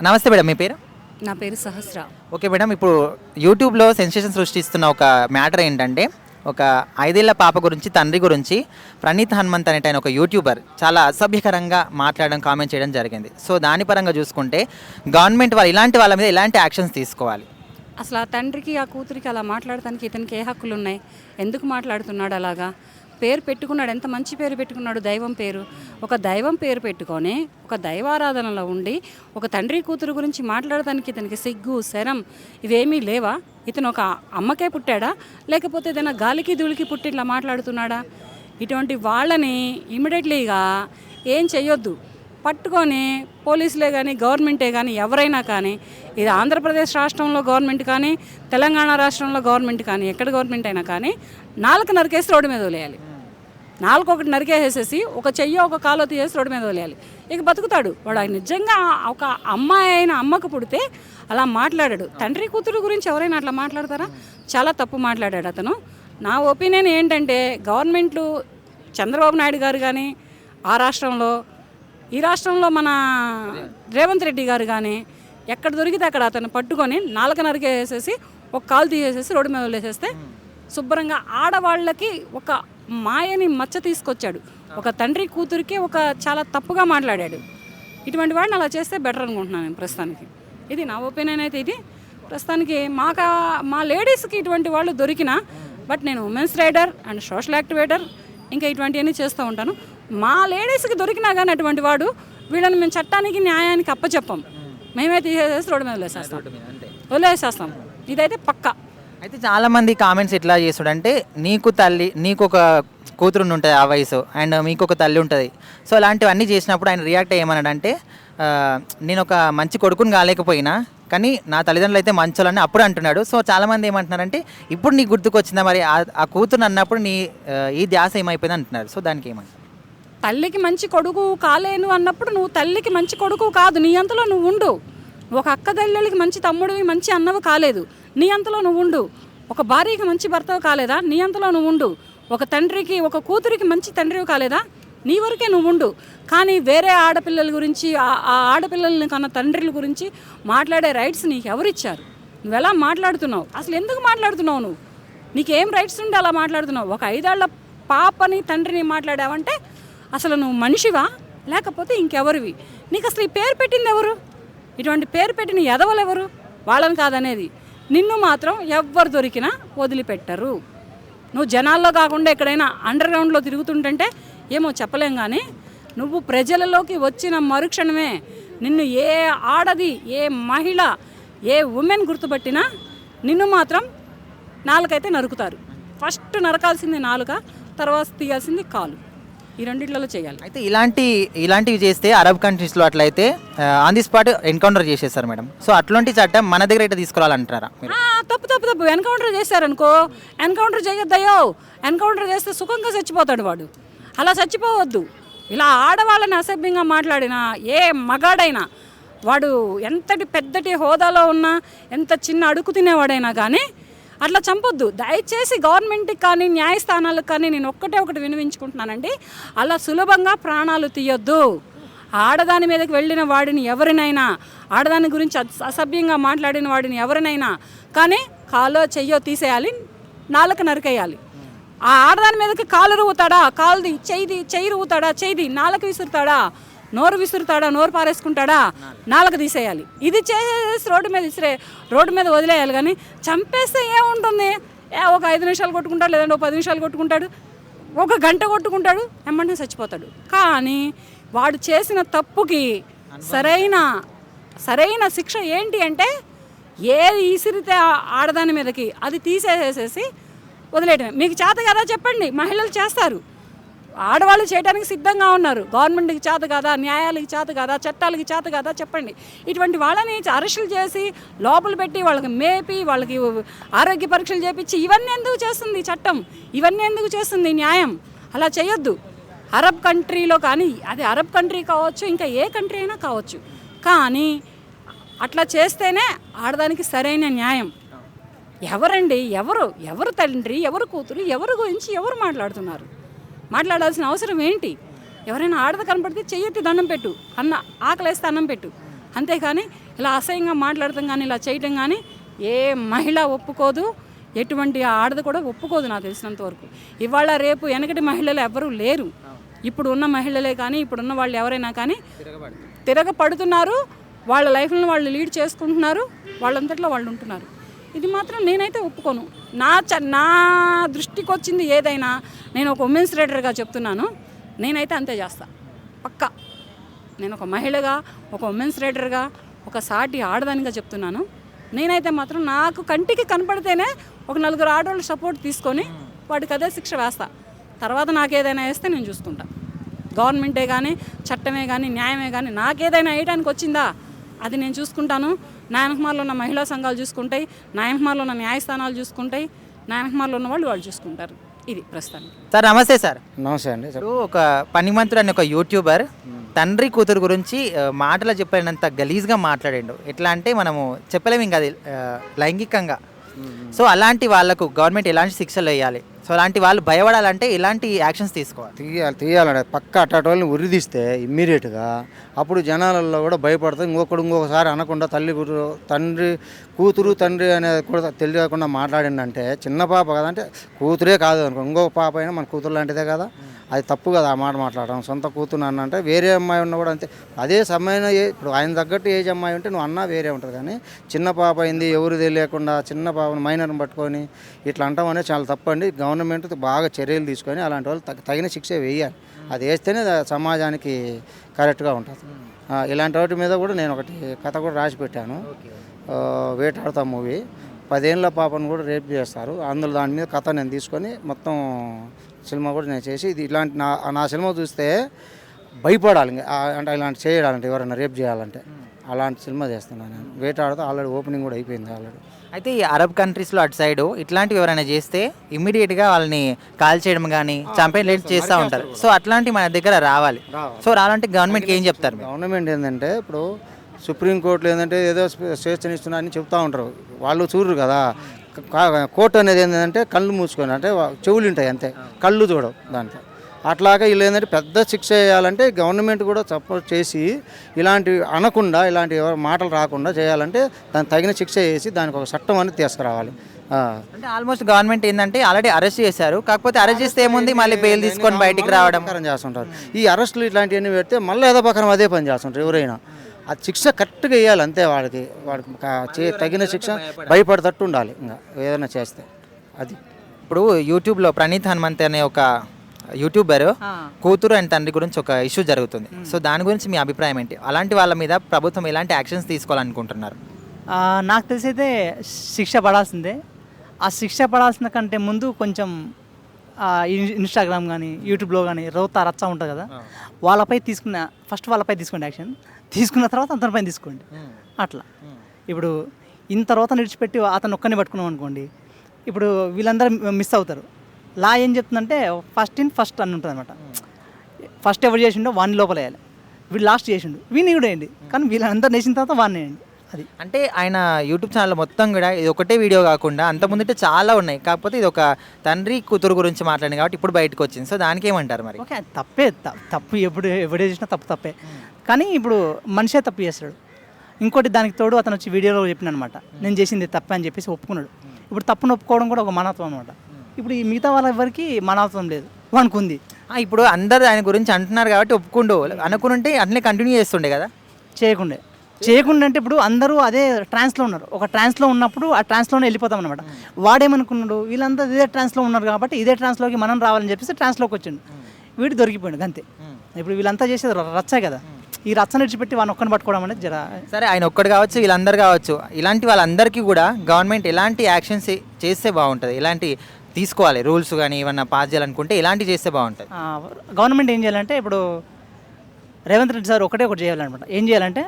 నమస్తే మేడం, మీ పేరు? నా పేరు సహస్ర. ఓకే మేడం, ఇప్పుడు యూట్యూబ్లో సెన్సేషన్ సృష్టిస్తున్న ఒక మ్యాటర్ ఏంటంటే, ఒక 5 ఏళ్ల పాప గురించి, తండ్రి గురించి ప్రణీత్ హనుమంత్ అనేట ఆయన ఒక యూట్యూబర్ చాలా అసభ్యకరంగా మాట్లాడడం, కామెంట్ చేయడం జరిగింది. సో దాని పరంగా చూసుకుంటే గవర్నమెంట్ వాళ్ళు ఇలాంటి వాళ్ళ మీద ఎలాంటి యాక్షన్స్ తీసుకోవాలి? అసలు ఆ తండ్రికి ఆ కూతురికి అలా మాట్లాడటానికి ఇతనికి ఏ హక్కులు ఉన్నాయి? ఎందుకు మాట్లాడుతున్నాడు అలాగా? పేరు పెట్టుకున్నాడు, ఎంత మంచి పేరు పెట్టుకున్నాడు, దైవం పేరు. ఒక దైవం పేరు పెట్టుకొని ఒక దైవారాధనలో ఉండి ఒక తండ్రి కూతురు గురించి మాట్లాడటానికి ఇతనికి సిగ్గు, శరం ఇవేమీ లేవా? ఇతను ఒక అమ్మకే పుట్టాడా, లేకపోతే ఏదైనా గాలికి ధూళికి పుట్టి ఇట్లా మాట్లాడుతున్నాడా? ఇటువంటి వాళ్ళని ఇమీడియట్లీగా ఏం చెయ్యొద్దు, పట్టుకొని పోలీసులే కానీ గవర్నమెంటే కానీ ఎవరైనా కానీ, ఇది ఆంధ్రప్రదేశ్ రాష్ట్రంలో గవర్నమెంట్ కానీ తెలంగాణ రాష్ట్రంలో గవర్నమెంట్ కానీ ఎక్కడ గవర్నమెంట్ అయినా కానీ నాలుగు నరికేసి రోడ్డు మీద వదిలేయాలి. నాలుగు ఒకటి నరికేసేసి ఒక చెయ్యో ఒక కాలో తీసేసి రోడ్డు మీద వదిలేయాలి. ఇక బతుకుతాడు వాడు. నిజంగా ఒక అమ్మాయి అయిన అమ్మకు పుడితే అలా మాట్లాడాడు. తండ్రి కూతురు గురించి ఎవరైనా అట్లా మాట్లాడతారా? చాలా తప్పు మాట్లాడాడు అతను. నా ఒపీనియన్ ఏంటంటే, గవర్నమెంట్లు చంద్రబాబు నాయుడు గారు కానీ ఆ రాష్ట్రంలో, ఈ రాష్ట్రంలో మన రేవంత్ రెడ్డి గారు కానీ ఎక్కడ దొరికితే అక్కడ అతను పట్టుకొని నాలుక నరికేసేసి ఒక కాలు తీసేసేసి రోడ్డు మీద వదిలేసేస్తే శుభ్రంగా ఆడవాళ్ళకి ఒక మాయని మచ్చ తీసుకొచ్చాడు. ఒక తండ్రి కూతురికి ఒక చాలా తప్పుగా మాట్లాడాడు. ఇటువంటి వాడిని అలా చేస్తే బెటర్ అనుకుంటున్నాను నేను ప్రస్తుతానికి. ఇది నా ఒపీనియన్ అయితే. ఇది ప్రస్తుతానికి మా లేడీస్కి ఇటువంటి వాళ్ళు దొరికినా, బట్ నేను women's rider and social activator ఇంకా ఇటువంటివన్నీ చేస్తూ ఉంటాను. మా లేడీస్కి దొరికినా కానీ అటువంటి వాడు, వీళ్ళని మేము చట్టానికి న్యాయానికి అప్పచెప్పం. మేమే తీసేసి రోడ్డు మీద వదిలేసేస్తాం. ఇదైతే పక్కా. అయితే చాలామంది కామెంట్స్ ఎట్లా చేస్తాడంటే, నీకు ఒక కూతురు ఉంటుంది ఆ వయసు, అండ్ మీకు ఒక తల్లి ఉంటుంది. సో అలాంటివన్నీ చేసినప్పుడు ఆయన రియాక్ట్ అయ్యమన్నాడంటే, నేను ఒక మంచి కొడుకుని కాలేకపోయినా కానీ నా తల్లిదండ్రులు అయితే మంచోళ్ళని అప్పుడు అంటున్నాడు. సో చాలామంది ఏమంటున్నారంటే, ఇప్పుడు నీకు గుర్తుకొచ్చిందా మరి ఆ కూతురు అన్నప్పుడు ఈ ధ్యాస ఏమైపోయింది అంటున్నారు. సో దానికి ఏమంటారు? తల్లికి మంచి కొడుకు కాలేను అన్నప్పుడు నువ్వు తల్లికి మంచి కొడుకు కాదు, నీ అంతలో నువ్వు ఉండు. ఒక అక్క తల్లికి మంచి తమ్ముడివి, మంచి అన్నవి కాలేదు, నీ అంతలో నువ్వు ఉండు. ఒక భార్యకి మంచి భర్తవు కాలేదా, నీ అంతలో నువ్వు ఉండు. ఒక తండ్రికి, ఒక కూతురికి మంచి తండ్రివి కాలేదా, నీ వరకే నువ్వు ఉండు. కానీ వేరే ఆడపిల్లల గురించి, ఆ ఆడపిల్లల్ని కన్నా తండ్రుల గురించి మాట్లాడే రైట్స్ నీకు ఎవరిచ్చారు? నువ్వు ఎలా మాట్లాడుతున్నావు? అసలు ఎందుకు మాట్లాడుతున్నావు? నువ్వు నీకేం రైట్స్ ఉండి అలా మాట్లాడుతున్నావు? ఒక 5 ఏళ్ల పాపని తండ్రిని మాట్లాడావంటే అసలు నువ్వు మనిషివా లేకపోతే ఇంకెవరివి? నీకు అసలు ఈ పేరు పెట్టింది ఎవరు? ఇటువంటి పేరు పెట్టిన ఎదవలు ఎవరు? వాళ్ళని కాదనేది. నిన్ను మాత్రం ఎవ్వరు దొరికినా వదిలిపెట్టరు. నువ్వు జనాల్లో కాకుండా ఎక్కడైనా అండర్ గ్రౌండ్లో తిరుగుతుంటే ఏమో చెప్పలేం, కానీ నువ్వు ప్రజలలోకి వచ్చిన మరుక్షణమే నిన్ను ఏ ఆడది, ఏ మహిళ, ఏ ఉమెన్ గుర్తుపట్టినా నిన్ను మాత్రం నాలుకైతే నరుకుతారు. ఫస్ట్ నరకాల్సింది నాలుక, తర్వాత తీయాల్సింది కాలు. ఈ రెండిట్లలో చేయాలి. అయితే ఇలాంటివి చేస్తే అరబ్ కంట్రీస్లో అట్లయితే ఆన్ ది స్పాట్ ఎన్కౌంటర్ చేసేస్తారు మేడం. సో అట్లాంటి చట్టం మన దగ్గర అయితే తీసుకురావాలంటారా? తప్పు. ఎన్కౌంటర్ చేశారనుకో, ఎన్కౌంటర్ చేయొద్దయ్యో. ఎన్కౌంటర్ చేస్తే సుఖంగా చచ్చిపోతాడు వాడు. అలా చచ్చిపోవద్దు. ఇలా ఆడవాళ్ళని అసభ్యంగా మాట్లాడినా ఏ మగాడైనా, వాడు ఎంతటి పెద్దటి హోదాలో ఉన్నా, ఎంత చిన్న అడుగు తినేవాడైనా కానీ అట్లా చంపొద్దు. దయచేసి గవర్నమెంట్కి కానీ న్యాయస్థానాలకు కానీ నేను ఒకటి వినిపించుకుంటున్నానండి, అలా సులభంగా ప్రాణాలు తీయొద్దు. ఆడదాని మీదకి వెళ్ళిన వాడిని ఎవరినైనా, ఆడదాని గురించి అసభ్యంగా మాట్లాడిన వాడిని ఎవరినైనా కానీ కాలో చెయ్యో తీసేయాలి, నాలుక నరికేయాలి. ఆ ఆడదాని మీదకి కాలు రువుతాడా, కాలుది చెయ్యి రువుతాడా, చెయ్యి నాలుక విసురుతాడా, నోరు విసురుతాడా, నోరు పారేసుకుంటాడా, నాలుక తీసేయాలి. ఇది చేసేసి రోడ్డు మీద వదిలేయాలి. కానీ చంపేస్తే ఏముంటుంది? ఒక 5 నిమిషాలు కొట్టుకుంటాడు, లేదంటే ఒక 10 నిమిషాలు కొట్టుకుంటాడు, ఒక గంట కొట్టుకుంటాడు, ఎమ్మంటే చచ్చిపోతాడు. కానీ వాడు చేసిన తప్పుకి సరైన శిక్ష ఏంటి అంటే, ఏది ఇసిరితే ఆడదాని మీదకి అది తీసేసేసి వదిలేయటమే. మీకు చేత కదా చెప్పండి, మహిళలు చేస్తారు. ఆడవాళ్ళు చేయడానికి సిద్ధంగా ఉన్నారు. గవర్నమెంట్కి చేత కాదా, న్యాయాలకి చేత కాదా, చట్టాలకి చేత కాదా చెప్పండి. ఇటువంటి వాళ్ళని అరెస్టులు చేసి లోపల పెట్టి వాళ్ళకి మేపి వాళ్ళకి ఆరోగ్య పరీక్షలు చేపించి ఇవన్నీ ఎందుకు చేస్తుంది చట్టం? ఇవన్నీ ఎందుకు చేస్తుంది న్యాయం? అలా చేయొద్దు. అరబ్ కంట్రీలో కానీ, అది అరబ్ కంట్రీ కావచ్చు, ఇంకా ఏ కంట్రీ అయినా కావచ్చు, కానీ అట్లా చేస్తేనే ఆడదానికి సరైన న్యాయం. ఎవరండి, ఎవరు తండ్రి, ఎవరు కూతురు, ఎవరి గురించి ఎవరు మాట్లాడుతున్నారు? మాట్లాడాల్సిన అవసరం ఏంటి? ఎవరైనా ఆడద కనపడితే చెయ్యెత్తి దండం పెట్టు, ఆకలేస్తే అన్నం పెట్టు. అంతేకాని ఇలా అసహ్యంగా మాట్లాడటం కానీ ఇలా చేయటం కానీ ఏ మహిళ ఒప్పుకోదు, ఎటువంటి ఆడది కూడా ఒప్పుకోదు నాకు తెలిసినంత వరకు. ఇవాళ రేపు వెనకటి మహిళలు ఎవ్వరూ లేరు. ఇప్పుడు ఉన్న మహిళలే కానీ ఇప్పుడున్న వాళ్ళు ఎవరైనా కానీ తిరగపడుతున్నారు, వాళ్ళ లైఫ్లను వాళ్ళు లీడ్ చేసుకుంటున్నారు, వాళ్ళంతట్లో వాళ్ళు ఉంటున్నారు. ఇది మాత్రం నేనైతే ఒప్పుకోను. నా దృష్టికి వచ్చింది ఏదైనా, నేను ఒక ఉమెన్స్ లీడర్గా చెప్తున్నాను, నేనైతే అంతే చేస్తా పక్కా. నేను ఒక మహిళగా, ఒక ఉమెన్స్ లీడర్గా, ఒక సాటి ఆడదానిగా చెప్తున్నాను. నేనైతే మాత్రం నాకు కంటికి కనపడితేనే ఒక 4 ఆడవాళ్ళు సపోర్ట్ తీసుకొని వాడికి అదే శిక్ష వేస్తా. తర్వాత నాకేదైనా వేస్తే నేను చూసుకుంటా. గవర్నమెంటే కానీ, చట్టమే కానీ, న్యాయమే కానీ నాకేదైనా వేయడానికి వచ్చిందా అది నేను చూసుకుంటాను. నా వెనకమాలలో ఉన్న మహిళా సంఘాలు చూసుకుంటాయి, నా వెనకమాలలో ఉన్న న్యాయస్థానాలు చూసుకుంటాయి, నా వెనకమాలలో ఉన్న వాళ్ళు చూసుకుంటారు. ఇది ప్రస్తుతానికి. సార్ నమస్తే సార్. నమస్తే అండి. ఇప్పుడు ఒక పనిమంతుడు అనే ఒక యూట్యూబర్ తండ్రి కూతురు గురించి మాటలు చెప్పినంత గలీజ్గా మాట్లాడాడు. ఎట్లా అంటే మనము చెప్పలేము ఇంకా అది లైంగికంగా. సో అలాంటి వాళ్ళకు గవర్నమెంట్ ఎలాంటి శిక్షలు వేయాలి? సో అలాంటి వాళ్ళు భయపడాలంటే ఎలాంటి యాక్షన్స్ తీసుకోవాలి? తీయాలంటే పక్క అట్టోళ్ళని ఉరిదీస్తే ఇమ్మీడియట్గా అప్పుడు జనాలలో కూడా భయపడతారు. ఇంకొకసారి అనకుండా తండ్రి కూతురు తండ్రి అనేది కూడా తెలియకుండా మాట్లాడిందంటే చిన్న పాప కదా, అంటే కూతురే కాదు అనుకో, ఇంకొక పాప అయినా మన కూతురు లాంటిదే కదా, అది తప్పు కదా ఆ మాట మాట్లాడడం. సొంత కూతురు అన్న అంటే వేరే అమ్మాయి ఉన్నా కూడా అంతే. అదే సమయం ఇప్పుడు ఆయన తగ్గట్టు ఏజ్ అమ్మాయి ఉంటే నువ్వు అన్నా వేరే ఉంటుంది, కానీ చిన్న పాప అయింది ఎవరు తెలియకుండా చిన్న పాపను మైనర్ని పట్టుకొని ఇట్లా అంటాం అనేది చాలా తప్పు అండి. గవర్నమెంట్ బాగా చర్యలు తీసుకొని అలాంటి వాళ్ళు తగిన శిక్ష వేయాలి. అది వేస్తేనే సమాజానికి కరెక్ట్గా ఉంటుంది. ఇలాంటి వాటి మీద కూడా నేను ఒకటి కథ కూడా రాసి పెట్టాను. వేటాడతా మూవీ 10 ఏళ్ళ పాపను కూడా రేప్ చేస్తారు. అందులో దాని మీద కథ నేను తీసుకొని మొత్తం సినిమా కూడా నేను చేసి ఇది ఇలాంటి నా సినిమా చూస్తే భయపడాలి. అంటే ఇలాంటి చేయాలంటే ఎవరైనా రేప్ చేయాలంటే అలాంటి సినిమా చేస్తున్నాను నేను. వేటాడుతూ ఆల్రెడీ ఓపెనింగ్ కూడా అయిపోయింది ఆల్రెడీ. అయితే ఈ అరబ్ కంట్రీస్లో అటు సైడు ఇట్లాంటివి ఎవరైనా చేస్తే ఇమ్మీడియట్గా వాళ్ళని కాల్ చేయడం కానీ చంపే లేట్ చేస్తూ ఉంటారు. సో అట్లాంటి మన దగ్గర రావాలి. సో రావాలంటే గవర్నమెంట్కి ఏం చెప్తారు? గవర్నమెంట్ ఏంటంటే ఇప్పుడు సుప్రీంకోర్టులో ఏంటంటే ఏదో స్వేచ్ఛనిస్తున్నారని చెప్తూ ఉంటారు, వాళ్ళు చూడరు కదా. కోర్టు అనేది ఏంటంటే కళ్ళు మూసుకొని అంటే చెవులు ఉంటాయి అంతే, కళ్ళు చూడవు దాంట్లో. అట్లాగే వీళ్ళు ఏంటంటే పెద్ద శిక్ష వేయాలంటే గవర్నమెంట్ కూడా సపోర్ట్ చేసి ఇలాంటివి అనకుండా, ఇలాంటి మాటలు రాకుండా చేయాలంటే దానికి తగిన శిక్ష వేసి దానికి ఒక చట్టం అనేది తీసుకురావాలి. అంటే ఆల్మోస్ట్ గవర్నమెంట్ ఏంటంటే ఆల్రెడీ అరెస్ట్ చేశారు, కాకపోతే అరెస్ట్ చేస్తే ఏముంది మళ్ళీ బెయిల్ తీసుకొని బయటికి రావడం చేస్తుంటారు. ఈ అరెస్టులు ఇట్లాంటివన్నీ పెడితే మళ్ళీ ఏదో ప్రకారం అదే పని చేస్తుంటారు ఎవరైనా. ఆ శిక్ష కరెక్ట్గా వేయాలి అంతే. వాడికి తగిన శిక్ష భయపడేటట్టు ఉండాలి ఇంకా ఏదైనా చేస్తే. అది ఇప్పుడు యూట్యూబ్లో ప్రణీత్ హనుమంత్ అనే ఒక యూట్యూబర్ కూతురు అండ్ తండ్రి గురించి ఒక ఇష్యూ జరుగుతుంది. సో దాని గురించి మీ అభిప్రాయం ఏంటి? అలాంటి వాళ్ళ మీద ప్రభుత్వం ఎలాంటి యాక్షన్స్ తీసుకోవాలనుకుంటున్నారు? నాకు తెలిసి అయితే శిక్ష పడాల్సిందే. ఆ శిక్ష పడాల్సిన కంటే ముందు కొంచెం ఇన్స్టాగ్రామ్ కానీ యూట్యూబ్లో కానీ రచ్చ ఉంటుంది కదా, వాళ్ళపై ఫస్ట్ వాళ్ళపై తీసుకోండి యాక్షన్. తీసుకున్న తర్వాత అతనిపైన తీసుకోండి. అట్లా ఇప్పుడు ఇంత తర్వాత విడిచిపెట్టి అతను ఒక్కరిని పట్టుకున్నాం అనుకోండి, ఇప్పుడు వీళ్ళందరూ మిస్ అవుతారు. లా ఏం చెప్తుందంటే ఫస్ట్ ఇన్ ఫస్ట్ అని ఉంటుంది అనమాట. ఫస్ట్ ఎవరు చేసిండో వాడిని లోపల వేయాలి, వీళ్ళు లాస్ట్ చేసిండు వీడిని కూడా వేయండి, కానీ వీళ్ళందరూ వేసిన తర్వాత వాడిని వేయండి. అది అంటే ఆయన యూట్యూబ్ ఛానల్ మొత్తం కూడా ఇది ఒకటే వీడియో కాకుండా అంతకుముందు చాలా ఉన్నాయి, కాకపోతే ఇది ఒక తండ్రి కూతురు గురించి మాట్లాడింది కాబట్టి ఇప్పుడు బయటకు వచ్చింది. సో దానికి ఏమంటారు మరి? ఓకే, తప్పు ఎవడే చేసినా తప్పే, కానీ ఇప్పుడు మనిషే తప్పు చేస్తాడు. ఇంకోటి దానికి తోడు అతను వచ్చి వీడియోలో చెప్పిన అనమాట, నేను చేసింది తప్పే అని చెప్పేసి ఒప్పుకున్నాడు. ఇప్పుడు తప్పును ఒప్పుకోవడం కూడా ఒక మానవత్వం అనమాట. ఇప్పుడు ఈ మిగతా వాళ్ళ ఎవరికి మానవత్వం లేదు, వానికి ఉంది. ఇప్పుడు అందరు ఆయన గురించి అంటున్నారు కాబట్టి ఒప్పుకుంటూ అనుకుంటే అట్లనే కంటిన్యూ చేస్తుండే కదా. చేయకుండా అంటే ఇప్పుడు అందరూ అదే ట్రాన్స్లో ఉన్నారు. ఒక ట్రాన్స్లో ఉన్నప్పుడు ఆ ట్రాన్స్లోనే వెళ్ళిపోతాం అనమాట. వాడేమనుకున్నాడు, వీళ్ళంతా ఇదే ట్రాన్స్లో ఉన్నారు కాబట్టి ఇదే ట్రాన్స్లోకి మనం రావాలని చెప్పేసి ట్రాన్స్లోకి వచ్చిండు, వీడు దొరికిపోయాడు అంతే. ఇప్పుడు వీళ్ళంతా చేసేది రచ్చే కదా, ఈ రచ్చను విడిచిపెట్టి వాళ్ళని ఒక్కని పట్టుకోవడం అనేది సరే ఆయన ఒక్కడు కావచ్చు, వీళ్ళందరూ కావచ్చు, ఇలాంటి వాళ్ళందరికీ కూడా గవర్నమెంట్ ఎలాంటి యాక్షన్స్ చేస్తే బాగుంటుంది? ఎలాంటి తీసుకోవాలి రూల్స్ కానీ ఏమన్నా పాస్ చేయాలనుకుంటే ఎలాంటి చేస్తే బాగుంటుంది? గవర్నమెంట్ ఏం చేయాలంటే ఇప్పుడు రేవంత్ రెడ్డి సార్ ఒకటి చేయాలన్నమాట. ఏం చేయాలంటే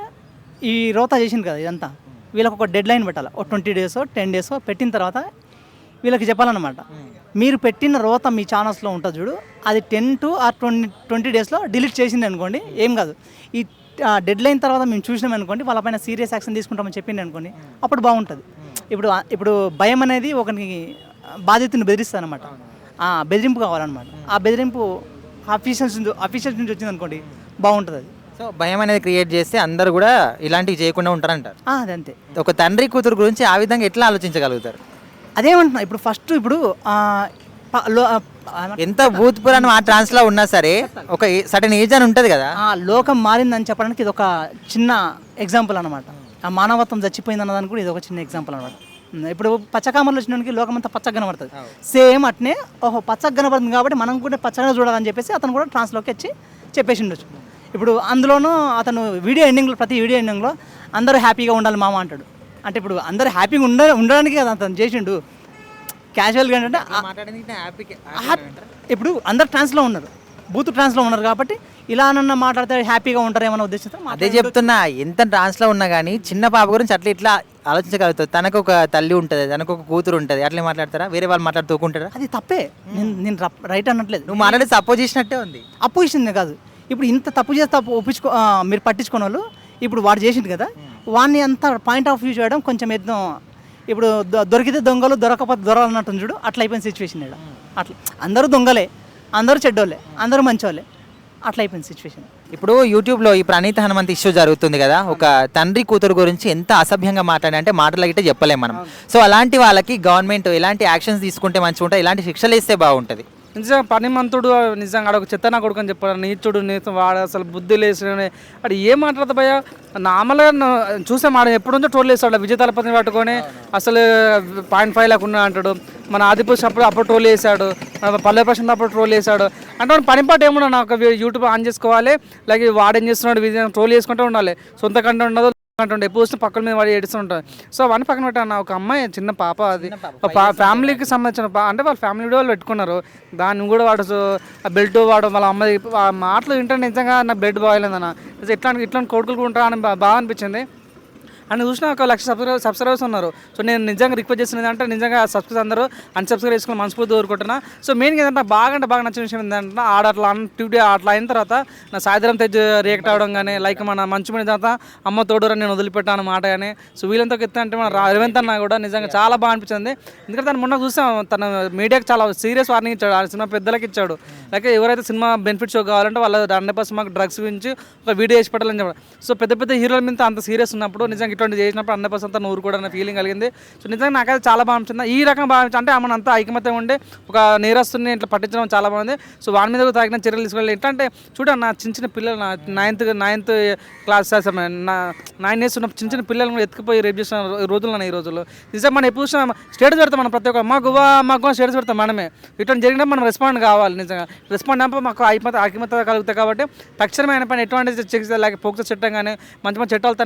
ఈ రోతా చేసింది కదా ఇదంతా, వీళ్ళకి ఒక డెడ్ లైన్ పెట్టాలి. ఒక 20 days 10 days పెట్టిన తర్వాత వీళ్ళకి చెప్పాలన్నమాట, మీరు పెట్టిన రోత మీ ఛానల్స్లో ఉంటుంది చూడు, అది 10 to 20 daysలో డిలీట్ చేసింది అనుకోండి, ఏం కాదు. ఈ డెడ్ లైన్ తర్వాత మేము చూసినాం అనుకోండి, వాళ్ళపైన సీరియస్ యాక్షన్ తీసుకుంటామని చెప్పింది అనుకోండి, అప్పుడు బాగుంటుంది. ఇప్పుడు భయం అనేది ఒకరికి బాధితుని బెదిరిస్తుంది అనమాట. బెదిరింపు కావాలన్నమాట. ఆ బెదిరింపు ఆఫీషియల్స్ నుంచి వచ్చింది అనుకోండి, బాగుంటుంది. అది సో భయం అనేది క్రియేట్ చేస్తే అందరూ కూడా ఇలాంటివి చేయకుండా ఉంటారంటారు. అదంతే. ఒక తండ్రి కూతురు గురించి ఆ విధంగా ఎట్లా ఆలోచించగలుగుతారు? అదేమంటున్నా ఇప్పుడు ఫస్ట్ ఇప్పుడు ఎంత భూతపురాణం ఆ ట్రాన్స్లో ఉన్నా సరే ఒక సర్టన్ ఏజ్ అని ఉంటుంది కదా. లోకం మారిందని చెప్పడానికి ఇది ఒక చిన్న ఎగ్జాంపుల్ అనమాట. ఆ మానవత్వం చచ్చిపోయింది అన్నదానికి కూడా ఇది ఒక చిన్న ఎగ్జాంపుల్ అనమాట. ఇప్పుడు పచ్చకామర్లు వచ్చినోనికి లోకం అంతా పచ్చగా కనబడుతుంది. సేమ్ అట్నే ఓహో పచ్చగా కనబడుతుంది కాబట్టి మనం కూడా పచ్చగా చూడాలని చెప్పేసి అతను కూడా ట్రాన్స్లోకి వచ్చి చెప్పేసి ఉండొచ్చు. ఇప్పుడు అందులోనూ అతను వీడియో ఎండింగ్లో ప్రతి వీడియో ఎండింగ్లో అందరూ హ్యాపీగా ఉండాలి మామ అంటాడు. అంటే ఇప్పుడు అందరూ హ్యాపీగా ఉండడానికి కదా అతను చేసిండు. క్యాజువల్గా ఏంటంటే ఇప్పుడు అందరు ట్రాన్స్లో ఉన్నారు, బూత్ ట్రాన్స్లో ఉన్నారు కాబట్టి ఇలా నన్ను మాట్లాడితే హ్యాపీగా ఉంటారేమన్న ఉద్దేశంతో అదే చెప్తున్నా. ఎంత ట్రాన్స్లో ఉన్నా కానీ చిన్న పాప గురించి అట్లా ఇట్లా ఆలోచించగలుగుతారు. తనకు ఒక తల్లి ఉంటుంది, తనకు ఒక కూతురు ఉంటుంది, అట్లే మాట్లాడతారా? వేరే వాళ్ళు మాట్లాడుతూకుంటారా? అది తప్పే. నేను రైట్ అనట్లేదు. నువ్వు మాట్లాడి సపోజ్ చేసినట్టే ఉంది. అపోజిషన్ కాదు. ఇప్పుడు ఇంత తప్పు చేస్తే మీరు పట్టించుకున్న వాళ్ళు ఇప్పుడు వాడు చేసింది కదా, వాడిని అంత పాయింట్ ఆఫ్ వ్యూ చేయడం కొంచెం ఏదో ఇప్పుడు దొరికితే దొంగలు దొరకపోతే దొరలు అన్నట్టు చూడు, అట్లా అయిపోయిన సిచ్యువేషన్ ఇక్కడ. అట్లా అందరూ దొంగలే, అందరూ చెడ్డోళ్ళే, అందరూ మంచోళ్ళే, అట్లా అయిపోయింది సిచ్యువేషన్. ఇప్పుడు యూట్యూబ్లో ఈ ప్రణీత్ హనుమంత్ ఇష్యూ జరుగుతుంది కదా. ఒక తండ్రి కూతురు గురించి ఎంత అసభ్యంగా మాట్లాడంటే మాటలు గిట్టే చెప్పలేం మనం. సో అలాంటి వాళ్ళకి గవర్నమెంట్ ఎలాంటి యాక్షన్స్ తీసుకుంటే మంచిగా ఉంటుంది, ఎలాంటి శిక్షలు ఇస్తే బాగుంటుంది? నిజంగా పనిమంతుడు నిజంగా ఆడ ఒక చెత్త నా కొడుకు అని చెప్పాడు. నీచుడు నీతో వాడు అసలు బుద్ధి లేసి అడు ఏం మాట్లాడతా భయ్యా. నార్మల్గా చూసే మాట ఎప్పుడు నుంచో ట్రోల్ వేస్తాడు. విజయ్ తలపతిని పట్టుకొని అసలు 0.5 లాగా ఉన్నా అంటాడు. మన ఆదిపురుష్ అప్పుడు ట్రోల్ వేసాడు, పల్లె ప్రశాంత్ అప్పుడు ట్రోల్ వేసాడు. అంటే పని పాటు ఏమన్నా నాకు యూట్యూబ్ ఆన్ చేసుకోవాలి, లేక వాడేం చేస్తున్నాడు విజయ్ ట్రోల్ చేసుకుంటూ ఉండాలి. సొంత కంటే ఉండదు అంటుండే ఎప్పుడు వస్తే పక్కన మీద వాడు ఏడుస్తుంటాడు. సో అవన్నీ పక్కన పెట్టాను. ఒక అమ్మాయి చిన్న పాప, అది ఫ్యామిలీకి సంబంధించిన అంటే వాళ్ళ ఫ్యామిలీ వీడియోలు పెట్టుకున్నారు. దాన్ని కూడా వాడు బెల్ట్ వాడు వాళ్ళ అమ్మాయి మాటలు వింటే నిజంగా నాకు బ్లడ్ బాయిల్ అయిందన్న. ఇట్లాంటి కొడుకులు కూడా ఉంటారని బాగా అనిపించింది. అని చూసిన 1 లక్ష సబ్స్క్రైబర్స్ ఉన్నారు. సో నేను నిజంగా రిక్వెస్ట్ చేసినది అంటే నిజంగా సబ్స్క్రైబ్ అందరూ అన్సబ్స్క్రైబ్ చేసుకుని మనస్ఫూర్తి కోరుకుంటున్నా. సో మెయిన్గా ఏంటంటే బాగా నచ్చిన విషయం ఏంటంటే అట్లా ట్యూటీ అట్లా అయిన తర్వాత నా సాయంత్రం తెచ్చి రియాక్ట్ అవ్వడం కానీ, లైక్ మన మంచి మీద తర్వాత అమ్మ తోడురా నేను వదిలిపెట్టాను మాట కానీ. సో వీళ్ళంతా ఎత్తా అంటే మన రేవంత్ అన్న కూడా నిజంగా చాలా బాగా అనిపించింది. ఎందుకంటే తను మొన్న చూసాం, తన మీడియాకి చాలా సీరియస్ వార్నింగ్ ఇచ్చాడు. ఆ సినిమా పెద్దలకు ఇచ్చాడు. లైక్ ఎవరైతే సినిమా బెనిఫిట్ షో కావాలంటే వాళ్ళ 100% మాకు డ్రగ్స్ గురించి ఒక వీడియో వేసి పెట్టాలని చెప్పాడు. సో పెద్ద హీరోల మీద అంత సీరియస్ ఉన్నప్పుడు నిజంగా ఇటువంటి చేసినప్పుడు 100% నూరు కూడా అన్న ఫీలింగ్ కలిగింది. సో నిజంగా నాకైతే చాలా బాగుంటుంది. ఈ రకం బాగా అంటే ఆమె అంతా ఐకమత్యం ఉండే ఒక నేరస్తుని ఇట్లా పట్టించడం చాలా బాగుంది. సో వాడి మీద కూడా తగిన చర్యలు తీసుకోవాలి. ఏంటంటే చూడండి, నా చిన్న పిల్లలు నైన్త్ క్లాస్ 9 years ఉన్న చిన్న పిల్లలను ఎత్తుకుపోయి రేపు చేసిన రోజులు ఈ రోజుల్లో. నిజంగా మనం ఎప్పుడు చూసినా స్టేటస్ పెడతాం, మనం ప్రతి ఒక్క మాకు స్టేటస్ పెడతాం మనమే. ఇటువంటి జరిగినప్పుడు మనం రెస్పాండ్ కావాలి. నిజంగా రెస్పాండ్ అయినప్పుడు మాకు ఐకమత్య కలుగుతాయి. కాబట్టి తక్షణమైన పైన ఎటువంటి చికిత్స లేక పోక్సో చట్టం కానీ మంచి చట్టాలతో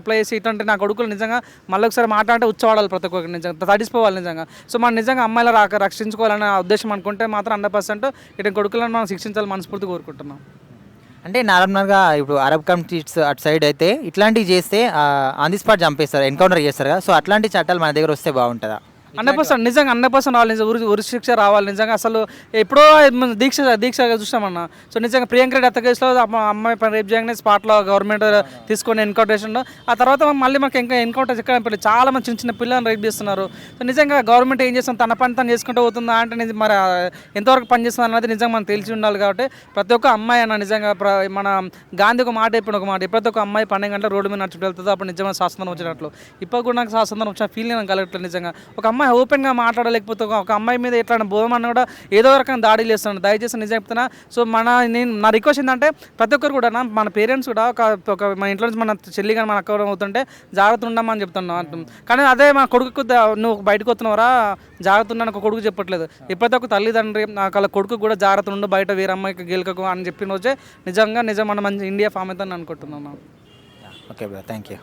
అప్లై చేసి ఇటువంటి నా కొడుకులు నిజంగా మళ్ళీ ఒకసారి మాట్లాడితే ఉచ్చవాడాలి, ప్రతి ఒక్కరికి నిజంగా తడిసిపోవాలి నిజంగా. సో మనం నిజంగా అమ్మాయిల రక్షించుకోవాలనే ఉద్దేశం అనుకుంటే మాత్రం 100% ఇటువంటి కొడుకులను మనం శిక్షించాలని మనస్ఫూర్తి కోరుకుంటున్నాం. అంటే నార్మల్గా ఇప్పుడు అరబ్ కంట్రీస్ అటు సైడ్ అయితే ఇట్లాంటివి చేస్తే ఆన్ ది స్పాట్ చంపేస్తారు, ఎన్కౌంటర్ చేస్తారు కదా. సో అట్లాంటి చట్టాలు మన దగ్గర వస్తే బాగుంటుందా? 100% నిజంగా 100% రావాలి. నిజంగా ఉరి శిక్ష రావాలి. నిజంగా అసలు ఎప్పుడో దీక్ష చూసామన్న. సో నిజంగా ప్రియాంక రెడ్డి హత్య కేసులో అమ్మాయి పని రేపు చేయగానే స్పాట్లో గవర్నమెంట్ తీసుకొని ఎన్కౌంటేషన్, ఆ తర్వాత మళ్ళీ మనకి ఇంకా ఎన్కౌంటర్ ఎక్కడ చాలా మంది చిన్న పిల్లలను రేపు చేస్తున్నారు. సో నిజంగా గవర్నమెంట్ ఏం చేస్తుంది, తన పని తను చేసుకుంటూ పోతుందా అంటే మరి ఎంతవరకు పనిచేస్తుంది అన్నది నిజంగా మనం తెలిసి ఉండాలి. కాబట్టి ప్రతి ఒక్క అమ్మాయి అన్న నిజంగా మన గాంధీ ఒక మాట చెప్పిన ఒక మాట, ప్రతి ఒక్క అమ్మాయి 12 గంటల రోడ్డు మీద నడుచుకుంటూ వెళ్తుందో అప్పుడు నిజంగా స్వాతంత్రం వచ్చినట్లు. ఇప్పుడు కూడా నాకు స్వాతంత్రం వచ్చిన ఫీలింగ్ నాకు కలగట్లేదు. నిజంగా ఒక అమ్మాయి ఓపెన్గా మాట్లాడలేకపోతే ఒక అమ్మాయి మీద ఎట్లా బోధమన్నా కూడా ఏదో రకంగా దాడి చేస్తున్నాను. దయచేసి నిజం చెప్తున్నా. సో నా రిక్వెస్ట్ ఏంటంటే ప్రతి ఒక్కరు కూడా మన పేరెంట్స్ కూడా ఒక మన ఇంట్లో నుంచి మన చెల్లి కానీ మన అక్క అవుతుంటే జాగ్రత్త ఉండమని చెప్తున్నాం. కానీ అదే మా కొడుకు నువ్వు బయటకు వస్తున్నావరా జాగ్రత్త ఉండని ఒక కొడుకు చెప్పట్లేదు. ఎప్పుడైతే ఒక తల్లిదండ్రి వాళ్ళ కొడుకు కూడా జాగ్రత్త ఉండు, బయట వేరే అమ్మాయికి గెలకకు అని చెప్పిన రోజే నిజంగా మన మంచి ఇండియా ఫామ్ అవుతుందని అనుకుంటున్నాను. Okay bro, thank you.